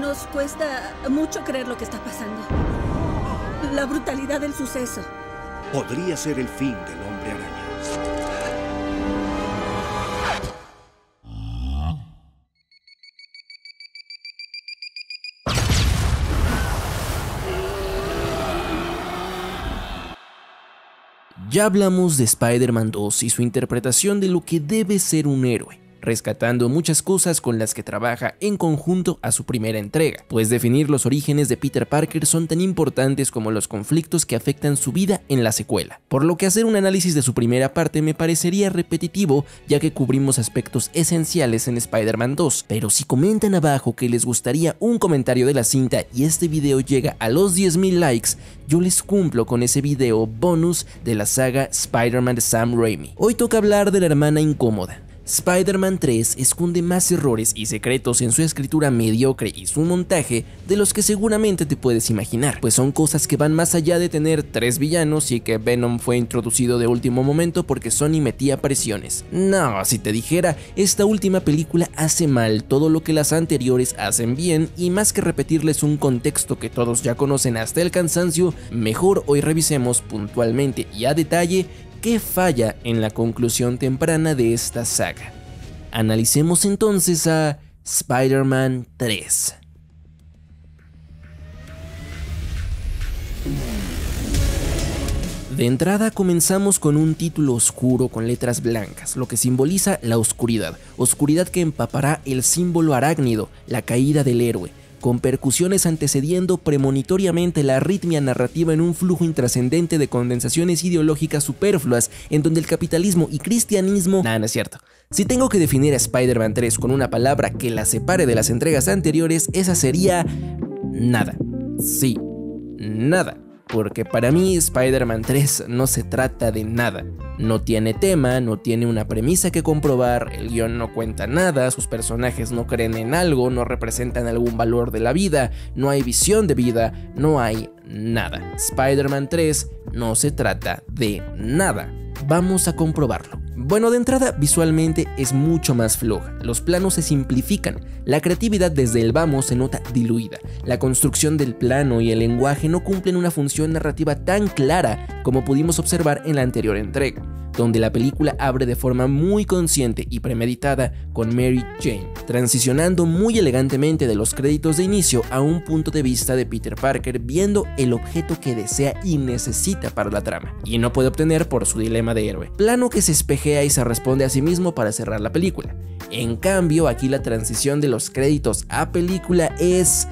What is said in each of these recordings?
Nos cuesta mucho creer lo que está pasando. La brutalidad del suceso. Podría ser el fin del Hombre Araña. Ya hablamos de Spider-Man 2 y su interpretación de lo que debe ser un héroe, rescatando muchas cosas con las que trabaja en conjunto a su primera entrega, pues definir los orígenes de Peter Parker son tan importantes como los conflictos que afectan su vida en la secuela, por lo que hacer un análisis de su primera parte me parecería repetitivo ya que cubrimos aspectos esenciales en Spider-Man 2, pero si comentan abajo que les gustaría un comentario de la cinta y este video llega a los 10,000 likes, yo les cumplo con ese video bonus de la saga Spider-Man de Sam Raimi. Hoy toca hablar de la hermana incómoda. Spider-Man 3 esconde más errores y secretos en su escritura mediocre y su montaje de los que seguramente te puedes imaginar, pues son cosas que van más allá de tener 3 villanos y que Venom fue introducido de último momento porque Sony metía presiones. No, si te dijera, esta última película hace mal todo lo que las anteriores hacen bien y más que repetirles un contexto que todos ya conocen hasta el cansancio, mejor hoy revisemos puntualmente y a detalle ¿qué falla en la conclusión temprana de esta saga? Analicemos entonces a Spider-Man 3. De entrada comenzamos con un título oscuro con letras blancas, lo que simboliza la oscuridad que empapará el símbolo arácnido, la caída del héroe, con percusiones antecediendo premonitoriamente la arritmia narrativa en un flujo intrascendente de condensaciones ideológicas superfluas en donde el capitalismo y cristianismo... Nah, no es cierto. Si tengo que definir a Spider-Man 3 con una palabra que la separe de las entregas anteriores, esa sería... nada. Sí, nada. Porque para mí Spider-Man 3 no se trata de nada. No tiene tema, no tiene una premisa que comprobar, el guión no cuenta nada, sus personajes no creen en algo, no representan algún valor de la vida, no hay visión de vida, no hay nada. Spider-Man 3 no se trata de nada. Vamos a comprobarlo. Bueno, de entrada visualmente es mucho más floja, los planos se simplifican, la creatividad desde el vamos se nota diluida, la construcción del plano y el lenguaje no cumplen una función narrativa tan clara como pudimos observar en la anterior entrega, donde la película abre de forma muy consciente y premeditada con Mary Jane, transicionando muy elegantemente de los créditos de inicio a un punto de vista de Peter Parker viendo el objeto que desea y necesita para la trama, y no puede obtener por su dilema de héroe, plano que se espejea y se responde a sí mismo para cerrar la película. En cambio, aquí la transición de los créditos a película es...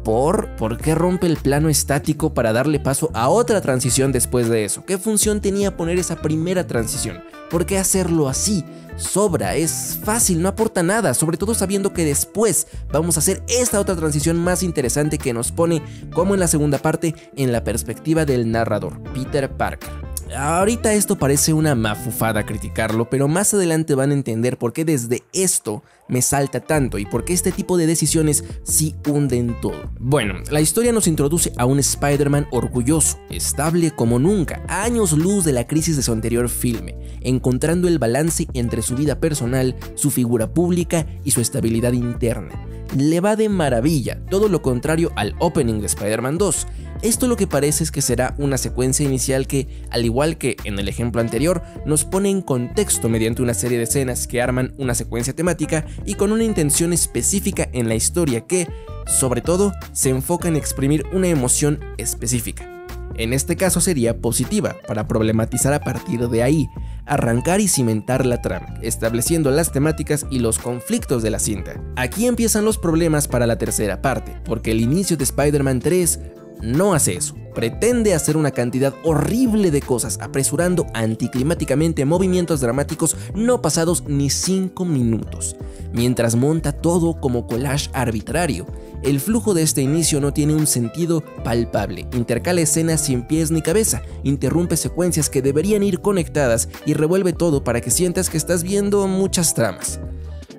¿Por qué rompe el plano estático para darle paso a otra transición después de eso? ¿Qué función tenía poner esa primera transición? ¿Por qué hacerlo así? Sobra, es fácil, no aporta nada, sobre todo sabiendo que después vamos a hacer esta otra transición más interesante que nos pone, como en la segunda parte, en la perspectiva del narrador, Peter Parker. Ahorita esto parece una mafufada criticarlo, pero más adelante van a entender por qué desde esto me salta tanto y por qué este tipo de decisiones sí hunden todo. Bueno, la historia nos introduce a un Spider-Man orgulloso, estable como nunca, a años luz de la crisis de su anterior filme, encontrando el balance entre su vida personal, su figura pública y su estabilidad interna. Le va de maravilla, todo lo contrario al opening de Spider-Man 2. Esto lo que parece es que será una secuencia inicial que, al igual que en el ejemplo anterior, nos pone en contexto mediante una serie de escenas que arman una secuencia temática y con una intención específica en la historia que, sobre todo, se enfoca en exprimir una emoción específica. En este caso sería positiva, para problematizar a partir de ahí, arrancar y cimentar la trama, estableciendo las temáticas y los conflictos de la cinta. Aquí empiezan los problemas para la tercera parte, porque el inicio de Spider-Man 3 no hace eso. Pretende hacer una cantidad horrible de cosas, apresurando anticlimáticamente movimientos dramáticos no pasados ni 5 minutos, mientras monta todo como collage arbitrario. El flujo de este inicio no tiene un sentido palpable, intercala escenas sin pies ni cabeza, interrumpe secuencias que deberían ir conectadas y revuelve todo para que sientas que estás viendo muchas tramas.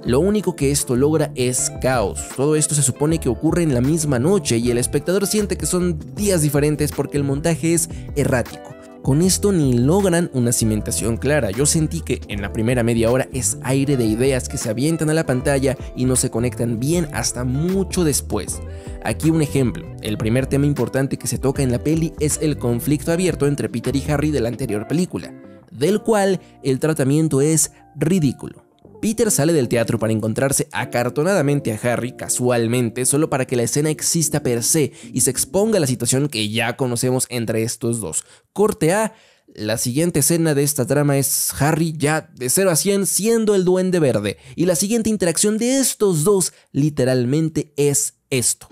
Lo único que esto logra es caos. Todo esto se supone que ocurre en la misma noche y el espectador siente que son días diferentes porque el montaje es errático. Con esto ni logran una cimentación clara. Yo sentí que en la primera media hora es aire de ideas que se avientan a la pantalla y no se conectan bien hasta mucho después. Aquí un ejemplo, el primer tema importante que se toca en la peli es el conflicto abierto entre Peter y Harry de la anterior película, del cual el tratamiento es ridículo. Peter sale del teatro para encontrarse acartonadamente a Harry casualmente solo para que la escena exista per se y se exponga la situación que ya conocemos entre estos dos. Corte A, la siguiente escena de esta trama es Harry ya de 0 a 100 siendo el Duende Verde y la siguiente interacción de estos dos literalmente es esto.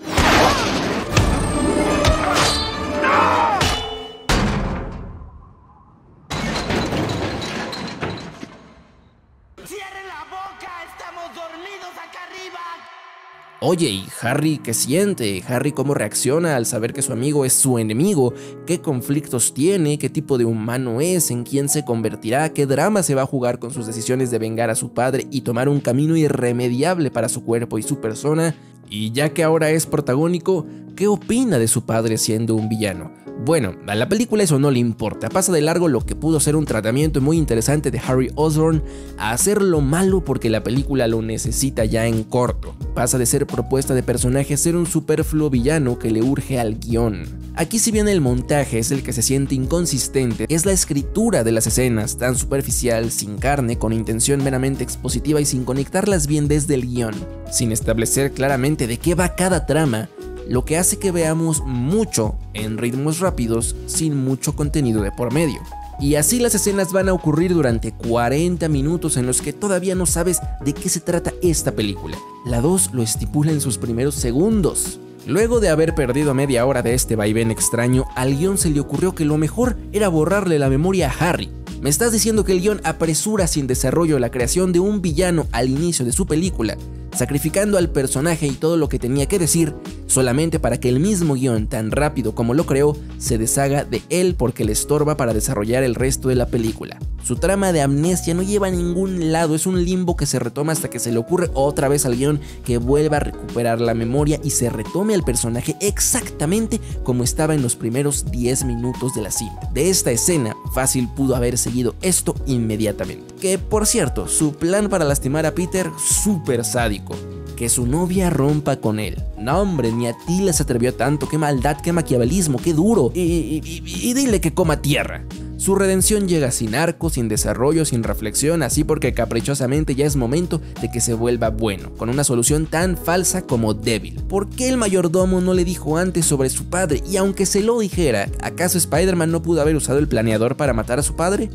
Oye, ¿y Harry qué siente? ¿Harry cómo reacciona al saber que su amigo es su enemigo? ¿Qué conflictos tiene? ¿Qué tipo de humano es? ¿En quién se convertirá? ¿Qué drama se va a jugar con sus decisiones de vengar a su padre y tomar un camino irremediable para su cuerpo y su persona? Y ya que ahora es protagónico, ¿qué opina de su padre siendo un villano? Bueno, a la película eso no le importa, pasa de largo lo que pudo ser un tratamiento muy interesante de Harry Osborn a hacerlo malo porque la película lo necesita ya en corto. Pasa de ser propuesta de personaje a ser un superfluo villano que le urge al guión. Aquí si bien el montaje es el que se siente inconsistente, es la escritura de las escenas tan superficial, sin carne, con intención meramente expositiva y sin conectarlas bien desde el guión, sin establecer claramente de qué va cada trama, lo que hace que veamos mucho en ritmos rápidos sin mucho contenido de por medio. Y así las escenas van a ocurrir durante 40 minutos en los que todavía no sabes de qué se trata esta película. La 2 lo estipula en sus primeros segundos. Luego de haber perdido media hora de este vaivén extraño, al guión se le ocurrió que lo mejor era borrarle la memoria a Harry. ¿Me estás diciendo que el guión apresura sin desarrollo la creación de un villano al inicio de su película, sacrificando al personaje y todo lo que tenía que decir, solamente para que el mismo guión, tan rápido como lo creó, se deshaga de él porque le estorba para desarrollar el resto de la película? Su trama de amnesia no lleva a ningún lado, es un limbo que se retoma hasta que se le ocurre otra vez al guión que vuelva a recuperar la memoria y se retome al personaje exactamente como estaba en los primeros 10 minutos de la cinta. De esta escena, fácil pudo haber seguido esto inmediatamente. Que por cierto, su plan para lastimar a Peter, súper sádico. Que su novia rompa con él. No hombre, ni a ti les atrevió tanto, qué maldad, qué maquiavelismo, qué duro. Y dile que coma tierra. Su redención llega sin arco, sin desarrollo, sin reflexión, así porque caprichosamente ya es momento de que se vuelva bueno, con una solución tan falsa como débil. ¿Por qué el mayordomo no le dijo antes sobre su padre? Y aunque se lo dijera, ¿acaso Spider-Man no pudo haber usado el planeador para matar a su padre?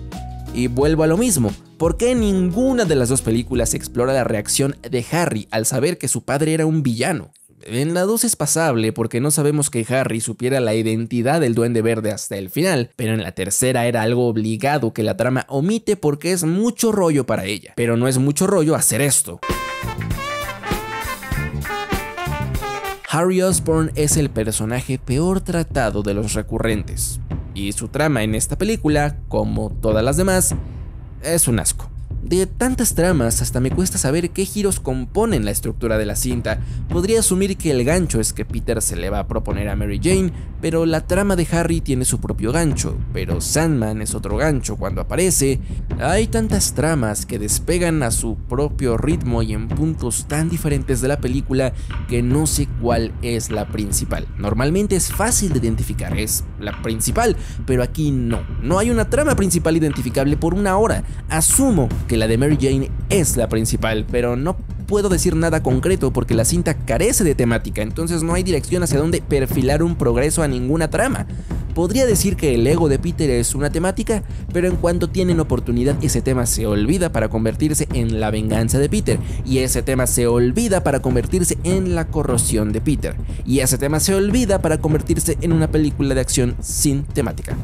Y vuelvo a lo mismo, ¿por qué en ninguna de las dos películas se explora la reacción de Harry al saber que su padre era un villano? En la 2 es pasable porque no sabemos que Harry supiera la identidad del Duende Verde hasta el final, pero en la tercera era algo obligado que la trama omite porque es mucho rollo para ella. Pero no es mucho rollo hacer esto. Harry Osborn es el personaje peor tratado de los recurrentes, y su trama en esta película, como todas las demás, es un asco. De tantas tramas, hasta me cuesta saber qué giros componen la estructura de la cinta. Podría asumir que el gancho es que Peter se le va a proponer a Mary Jane, pero la trama de Harry tiene su propio gancho, pero Sandman es otro gancho cuando aparece. Hay tantas tramas que despegan a su propio ritmo y en puntos tan diferentes de la película que no sé cuál es la principal. Normalmente es fácil de identificar, es la principal, pero aquí no hay una trama principal identificable por una hora. Asumo que la de Mary Jane es la principal, pero no puedo decir nada concreto porque la cinta carece de temática, entonces no hay dirección hacia dónde perfilar un progreso a ninguna trama. Podría decir que el ego de Peter es una temática, pero en cuanto tienen oportunidad ese tema se olvida para convertirse en la venganza de Peter, y ese tema se olvida para convertirse en la corrosión de Peter, y ese tema se olvida para convertirse en una película de acción sin temática.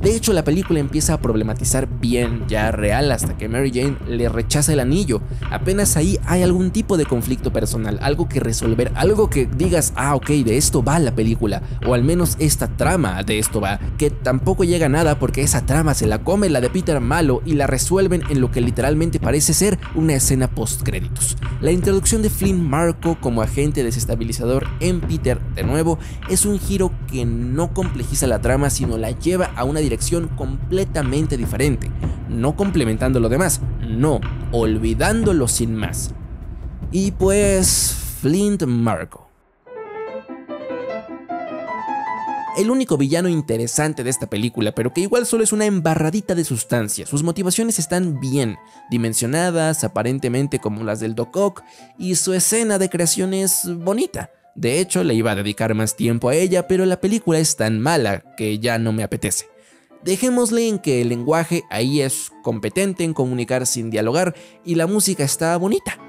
De hecho, la película empieza a problematizar bien ya real hasta que Mary Jane le rechaza el anillo. Apenas ahí hay algún tipo de conflicto personal, algo que resolver, algo que digas, ok, de esto va la película, o al menos esta trama de esto va, que tampoco llega a nada porque esa trama se la come la de Peter malo y la resuelven en lo que literalmente parece ser una escena post-créditos. La introducción de Flynn Marko como agente desestabilizador en Peter, de nuevo, es un giro que no complejiza la trama, sino la lleva a una dirección completamente diferente, no complementando lo demás, no, olvidándolo sin más. Y pues, Flint Marko. El único villano interesante de esta película, pero que igual solo es una embarradita de sustancia. Sus motivaciones están bien dimensionadas, aparentemente como las del Doc Ock, y su escena de creación es bonita. De hecho, le iba a dedicar más tiempo a ella, pero la película es tan mala que ya no me apetece. Dejémosle en que el lenguaje ahí es competente en comunicar sin dialogar y la música está bonita.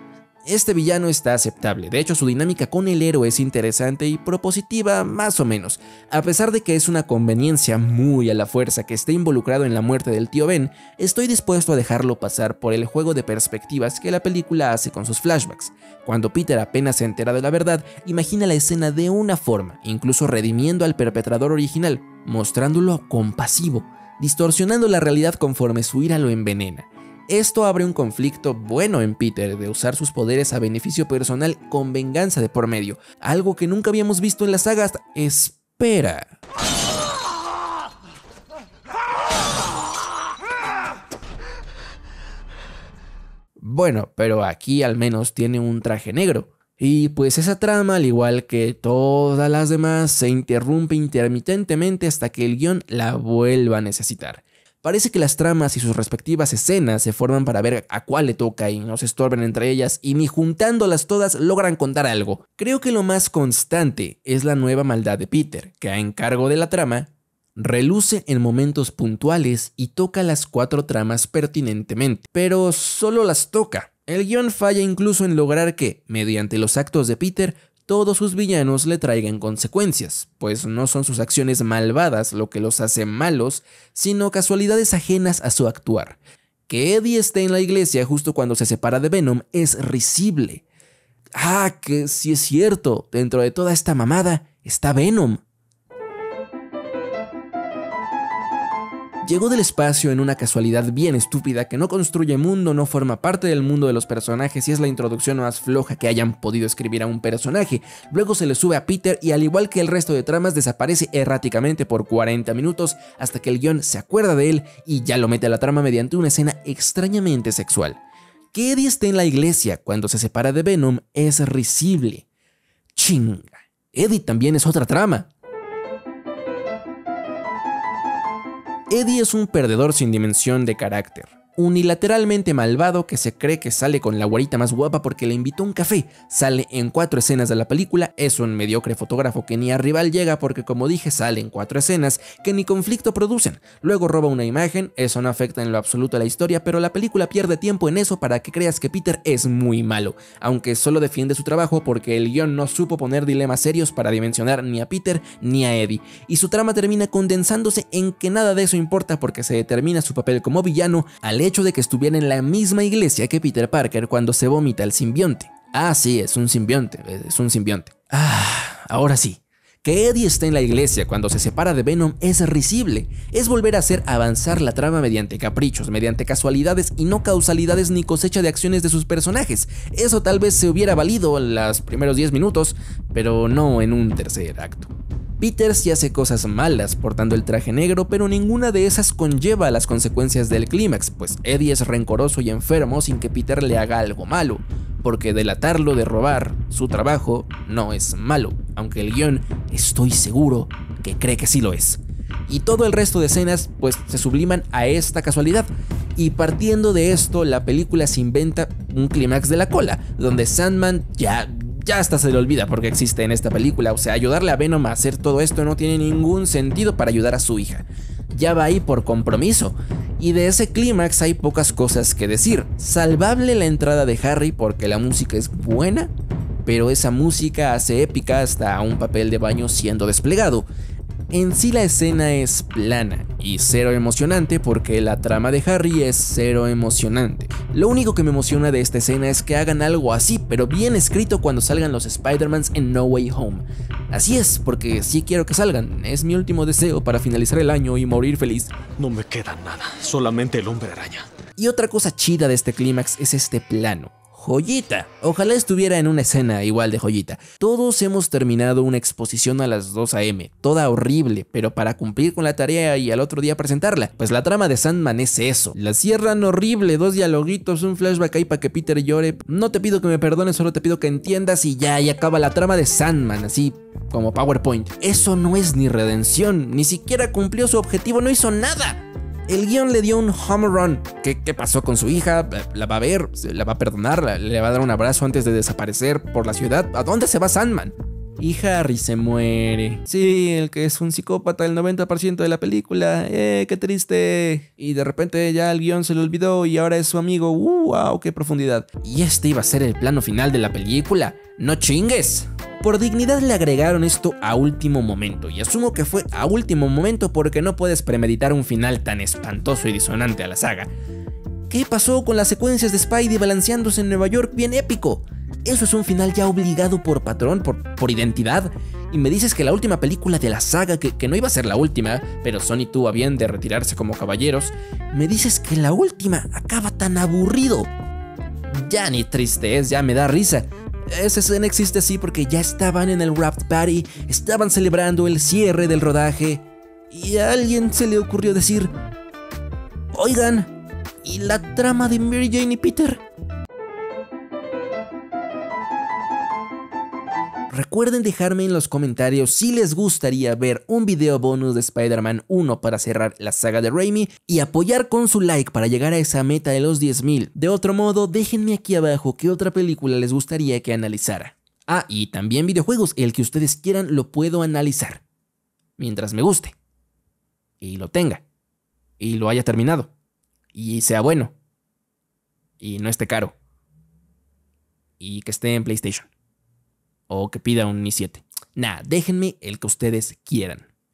Este villano está aceptable, de hecho su dinámica con el héroe es interesante y propositiva más o menos. A pesar de que es una conveniencia muy a la fuerza que esté involucrado en la muerte del tío Ben, estoy dispuesto a dejarlo pasar por el juego de perspectivas que la película hace con sus flashbacks. Cuando Peter apenas se entera de la verdad, imagina la escena de una forma, incluso redimiendo al perpetrador original, mostrándolo compasivo, distorsionando la realidad conforme su ira lo envenena. Esto abre un conflicto bueno en Peter de usar sus poderes a beneficio personal con venganza de por medio, algo que nunca habíamos visto en la saga hasta... Espera. Bueno, pero aquí al menos tiene un traje negro. Y pues esa trama, al igual que todas las demás, se interrumpe intermitentemente hasta que el guión la vuelva a necesitar. Parece que las tramas y sus respectivas escenas se forman para ver a cuál le toca y no se estorben entre ellas, y ni juntándolas todas logran contar algo. Creo que lo más constante es la nueva maldad de Peter, que a encargo de la trama, reluce en momentos puntuales y toca las 4 tramas pertinentemente, pero solo las toca. El guión falla incluso en lograr que, mediante los actos de Peter, todos sus villanos le traigan consecuencias, pues no son sus acciones malvadas lo que los hace malos, sino casualidades ajenas a su actuar. Que Eddie esté en la iglesia justo cuando se separa de Venom es risible. Que sí es cierto, dentro de toda esta mamada está Venom. Llegó del espacio en una casualidad bien estúpida que no construye mundo, no forma parte del mundo de los personajes y es la introducción más floja que hayan podido escribir a un personaje. Luego se le sube a Peter y al igual que el resto de tramas desaparece erráticamente por 40 minutos hasta que el guión se acuerda de él y ya lo mete a la trama mediante una escena extrañamente sexual. Que Eddie esté en la iglesia cuando se separa de Venom es risible. Chinga, Eddie también es otra trama. Eddie es un perdedor sin dimensión de carácter, unilateralmente malvado que se cree que sale con la güerita más guapa porque le invitó a un café, sale en 4 escenas de la película, es un mediocre fotógrafo que ni a rival llega porque como dije sale en 4 escenas que ni conflicto producen, luego roba una imagen, eso no afecta en lo absoluto a la historia, pero la película pierde tiempo en eso para que creas que Peter es muy malo, aunque solo defiende su trabajo porque el guión no supo poner dilemas serios para dimensionar ni a Peter ni a Eddie, y su trama termina condensándose en que nada de eso importa porque se determina su papel como villano al hecho de que estuviera en la misma iglesia que Peter Parker cuando se vomita el simbionte. Sí, es un simbionte. Ahora sí. Que Eddie esté en la iglesia cuando se separa de Venom es risible. Es volver a hacer avanzar la trama mediante caprichos, mediante casualidades y no causalidades ni cosecha de acciones de sus personajes. Eso tal vez se hubiera valido en los primeros 10 minutos, pero no en un tercer acto. Peter sí hace cosas malas portando el traje negro, pero ninguna de esas conlleva las consecuencias del clímax, pues Eddie es rencoroso y enfermo sin que Peter le haga algo malo, porque delatarlo de robar su trabajo no es malo, aunque el guión estoy seguro que cree que sí lo es. Y todo el resto de escenas pues se subliman a esta casualidad, y partiendo de esto la película se inventa un clímax de la cola, donde Sandman ya hasta se le olvida porque existe en esta película, o sea, ayudarle a Venom a hacer todo esto no tiene ningún sentido para ayudar a su hija. Ya va ahí por compromiso, y de ese clímax hay pocas cosas que decir. Salvable la entrada de Harry porque la música es buena, pero esa música hace épica hasta un papel de baño siendo desplegado. En sí la escena es plana y cero emocionante porque la trama de Harry es cero emocionante. Lo único que me emociona de esta escena es que hagan algo así, pero bien escrito cuando salgan los Spider-Mans en No Way Home. Así es, porque sí quiero que salgan, es mi último deseo para finalizar el año y morir feliz. No me queda nada, solamente el Hombre Araña. Y otra cosa chida de este clímax es este plano. Joyita. Ojalá estuviera en una escena igual de joyita. Todos hemos terminado una exposición a las 2 AM, toda horrible, pero para cumplir con la tarea y al otro día presentarla. Pues la trama de Sandman es eso. La cierran horrible, 2 dialoguitos, un flashback ahí para que Peter llore. No te pido que me perdones, solo te pido que entiendas y ya, y acaba la trama de Sandman, así como PowerPoint. Eso no es ni redención, ni siquiera cumplió su objetivo, no hizo nada. El guión le dio un home run. ¿Qué pasó con su hija? ¿La va a ver? ¿La va a perdonar? ¿Le va a dar un abrazo antes de desaparecer por la ciudad? ¿A dónde se va Sandman? Y Harry se muere. Sí, el que es un psicópata el 90% de la película. Qué triste. Y de repente ya el guión se le olvidó y ahora es su amigo. Wow, qué profundidad. Y este iba a ser el plano final de la película. ¡No chingues! Por dignidad le agregaron esto a último momento, y asumo que fue a último momento porque no puedes premeditar un final tan espantoso y disonante a la saga. ¿Qué pasó con las secuencias de Spidey balanceándose en Nueva York bien épico? Eso es un final ya obligado por patrón, por identidad. Y me dices que la última película de la saga, que no iba a ser la última, pero Sony tuvo a bien de retirarse como caballeros, me dices que la última acaba tan aburrido. Ya ni triste es, ya me da risa. Esa escena existe así porque ya estaban en el Wrapped Party, estaban celebrando el cierre del rodaje y a alguien se le ocurrió decir: oigan, ¿y la trama de Mary Jane y Peter? Recuerden dejarme en los comentarios si les gustaría ver un video bonus de Spider-Man 1 para cerrar la saga de Raimi y apoyar con su like para llegar a esa meta de los 10,000. De otro modo, déjenme aquí abajo qué otra película les gustaría que analizara. Ah, y también videojuegos, el que ustedes quieran lo puedo analizar. Mientras me guste. Y lo tenga. Y lo haya terminado. Y sea bueno. Y no esté caro. Y que esté en PlayStation. O que pida un i7. Nah, déjenme el que ustedes quieran.